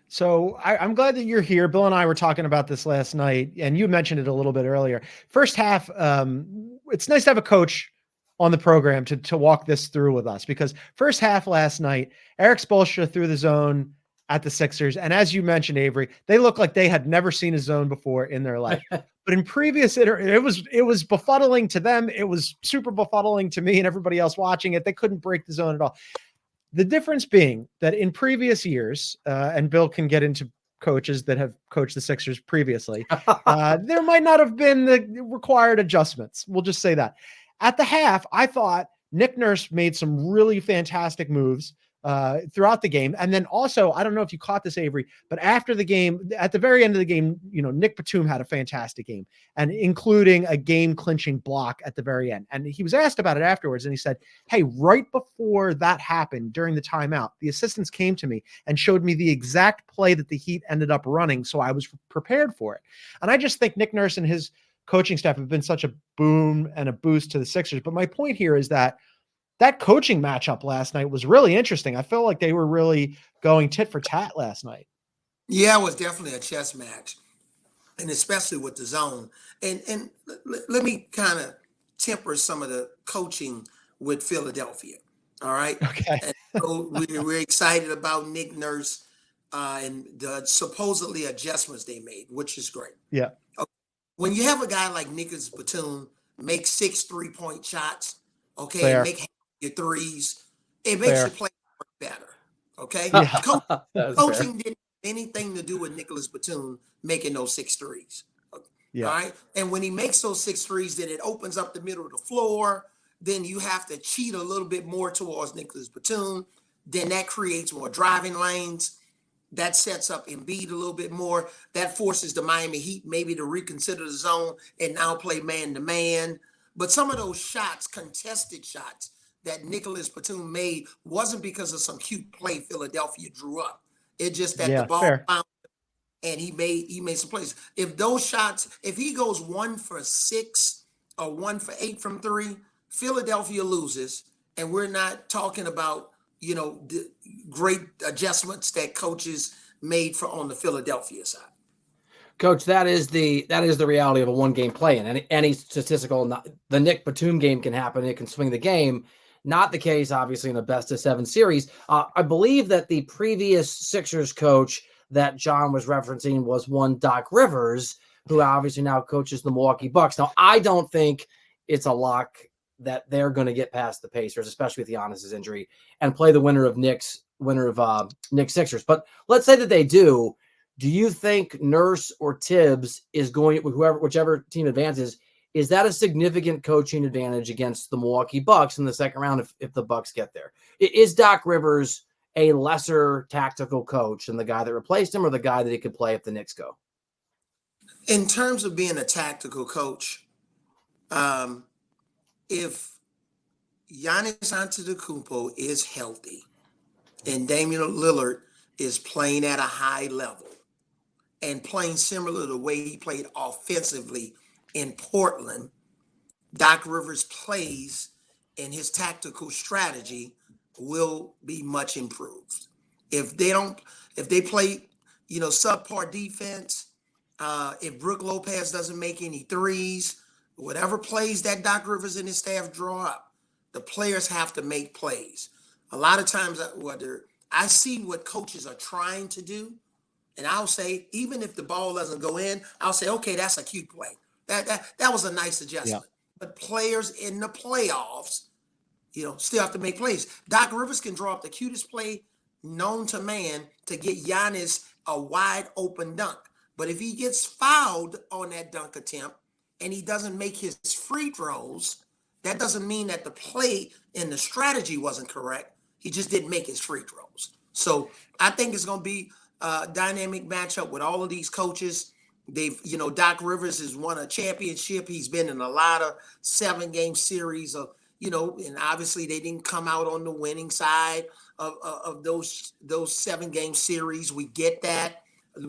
So I'm glad that you're here. Bill and I were talking about this last night, and you mentioned it a little bit earlier. First half, it's nice to have a coach on the program to walk this through with us, because first half last night, Eric Spoelstra threw the zone at the Sixers, and as you mentioned, Avery, they looked like they had never seen a zone before in their life. But in previous, it was befuddling to them. It was super befuddling to me and everybody else watching it. They couldn't break the zone at all. The difference being that in previous years, and Bill can get into coaches that have coached the Sixers previously, there might not have been the required adjustments. We'll just say that. At the half, I thought Nick Nurse made some really fantastic moves throughout the game. And then also, I don't know if you caught this, Avery, but after the game, at the very end of the game, Nick Batum had a fantastic game, and including a game clinching block at the very end. And he was asked about it afterwards, and he said, hey, right before that happened during the timeout, the assistants came to me and showed me the exact play that the Heat ended up running. So I was prepared for it. And I just think Nick Nurse and his coaching staff have been such a boom and a boost to the Sixers. But my point here is that coaching matchup last night was really interesting. I felt like they were really going tit for tat last night. Yeah, it was definitely a chess match, and especially with the zone. And let me kind of temper some of the coaching with Philadelphia. All right. Okay. And so we're excited about Nick Nurse and the supposedly adjustments they made, which is great. Yeah. Okay. When you have a guy like Nicholas Batum make 6 3-point shots, okay, Fair. and make your threes, it makes Fair. your play better. Okay. Yeah. Coaching didn't have anything to do with Nicholas Batum making those 6 threes. Yeah. All right. And when he makes those 6 threes, then it opens up the middle of the floor. Then you have to cheat a little bit more towards Nicholas Batum. Then that creates more driving lanes. That sets up Embiid a little bit more. That forces the Miami Heat maybe to reconsider the zone and now play man-to-man. But some of those shots, contested shots, that Nicholas Batum made wasn't because of some cute play Philadelphia drew up. It's just that the ball fair. bounced and he made some plays. If those shots, if he goes 1 for 6 or 1 for 8 from 3, Philadelphia loses, and we're not talking about the great adjustments that coaches made for on the Philadelphia side. Coach, that is the reality of a one-game play-in. Any statistical, the Nick Batum game can happen. It can swing the game. Not the case, obviously, in a best-of-7 series. I believe that the previous Sixers coach that John was referencing was one Doc Rivers, who obviously now coaches the Milwaukee Bucks. Now, I don't think it's a lock that they're going to get past the Pacers, especially with Giannis's injury, and play the winner of Knicks Sixers. But let's say that they do. Do you think Nurse or Tibbs is going, whichever team advances, is that a significant coaching advantage against the Milwaukee Bucks in the second round if the Bucks get there? Is Doc Rivers a lesser tactical coach than the guy that replaced him, or the guy that he could play if the Knicks go? In terms of being a tactical coach, if Giannis Antetokounmpo is healthy and Damian Lillard is playing at a high level and playing similar to the way he played offensively in Portland, Doc Rivers plays and his tactical strategy will be much improved. If they play, subpar defense, if Brook Lopez doesn't make any threes, whatever plays that Doc Rivers and his staff draw up, the players have to make plays. A lot of times, I see what coaches are trying to do, and I'll say, even if the ball doesn't go in, I'll say, okay, that's a cute play. That was a nice adjustment. Yeah. But players in the playoffs, still have to make plays. Doc Rivers can draw up the cutest play known to man to get Giannis a wide open dunk. But if he gets fouled on that dunk attempt and he doesn't make his free throws, that doesn't mean that the play and the strategy wasn't correct. He just didn't make his free throws. So I think it's going to be a dynamic matchup with all of these coaches. Doc Rivers has won a championship. He's been in a lot of 7-game series of, and obviously they didn't come out on the winning side of those 7-game series. We get that.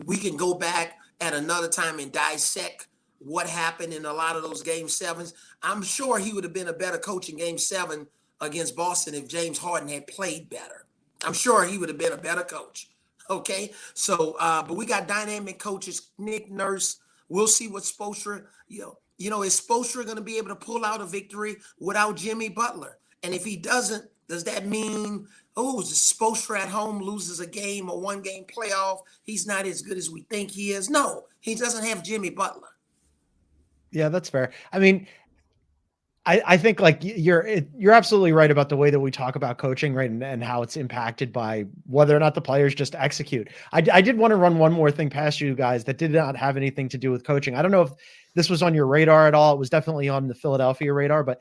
We can go back at another time and dissect what happened in a lot of those game 7s. I'm sure he would have been a better coach in game 7 against Boston if James Harden had played better. I'm sure he would have been a better coach. Okay, so but we got dynamic coaches, Nick Nurse. We'll see what Spoelstra, is Spoelstra going to be able to pull out a victory without Jimmy Butler? And if he doesn't, does that mean, Spoelstra at home loses a game, a one-game playoff? He's not as good as we think he is. No, he doesn't have Jimmy Butler. Yeah, that's fair. I mean, I think like you're absolutely right about the way that we talk about coaching, right, and how it's impacted by whether or not the players just execute. I did want to run one more thing past you guys that did not have anything to do with coaching. I don't know if this was on your radar at all. It was definitely on the Philadelphia radar, but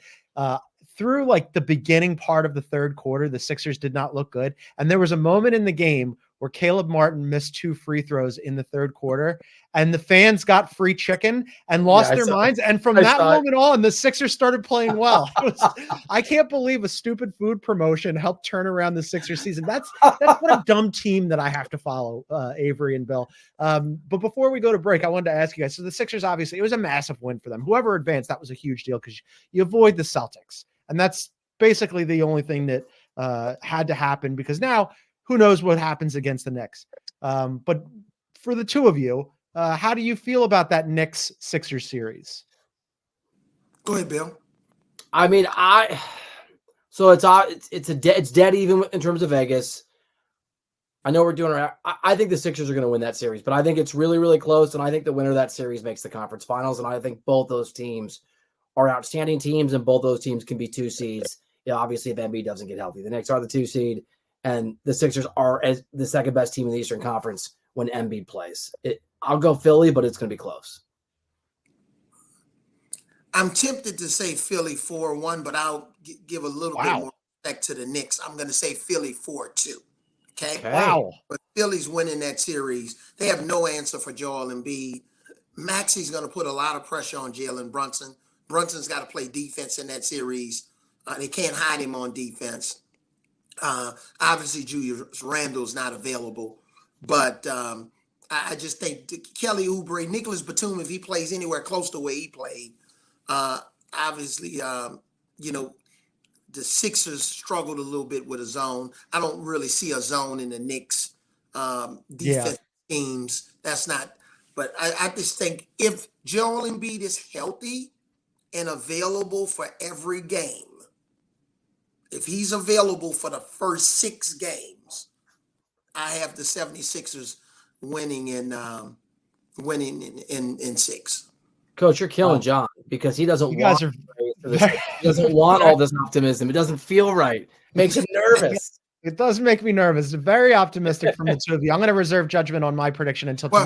through like the beginning part of the third quarter, the Sixers did not look good, and there was a moment in the game where Caleb Martin missed 2 free throws in the third quarter, and the fans got free chicken and lost their minds. And from that moment on, the Sixers started playing well. I can't believe a stupid food promotion helped turn around the Sixers season. That's what a dumb team that I have to follow, Avery and Bill. But before we go to break, I wanted to ask you guys, so the Sixers, obviously, it was a massive win for them. Whoever advanced, that was a huge deal because you avoid the Celtics. And that's basically the only thing that had to happen, because now who knows what happens against the Knicks. But for the two of you, how do you feel about that Knicks Sixers series? Go ahead, Bill. I mean, it's dead even in terms of Vegas. I know we're doing. I think the Sixers are going to win that series, but I think it's really, really close, and I think the winner of that series makes the conference finals. And I think both those teams are outstanding teams, and both those teams can be 2 seeds. Obviously, if Embiid doesn't get healthy, the Knicks are the 2 seed, and the Sixers are as the second best team in the Eastern Conference when Embiid plays. I'll go Philly, but it's going to be close. I'm tempted to say Philly 4-1, but I'll give a little bit more respect to the Knicks. I'm going to say Philly 4-2. Okay. Wow. But Philly's winning that series. They have no answer for Joel Embiid. Maxey's going to put a lot of pressure on Jalen Brunson. Brunson's got to play defense in that series. They can't hide him on defense. Obviously, Julius Randle's not available. But I just think Kelly Oubre, Nicholas Batum, if he plays anywhere close to where he played, obviously, the Sixers struggled a little bit with a zone. I don't really see a zone in the Knicks defense teams. That's not. But I just think if Joel Embiid is healthy and available for every game, if he's available for the first 6 games, I have the 76ers winning in 6. Coach, you're killing John because he doesn't You want guys are he doesn't want all this optimism. It doesn't feel right. Makes him nervous. It does make me nervous. Very optimistic from the two of you. I'm going to reserve judgment on my prediction until tomorrow.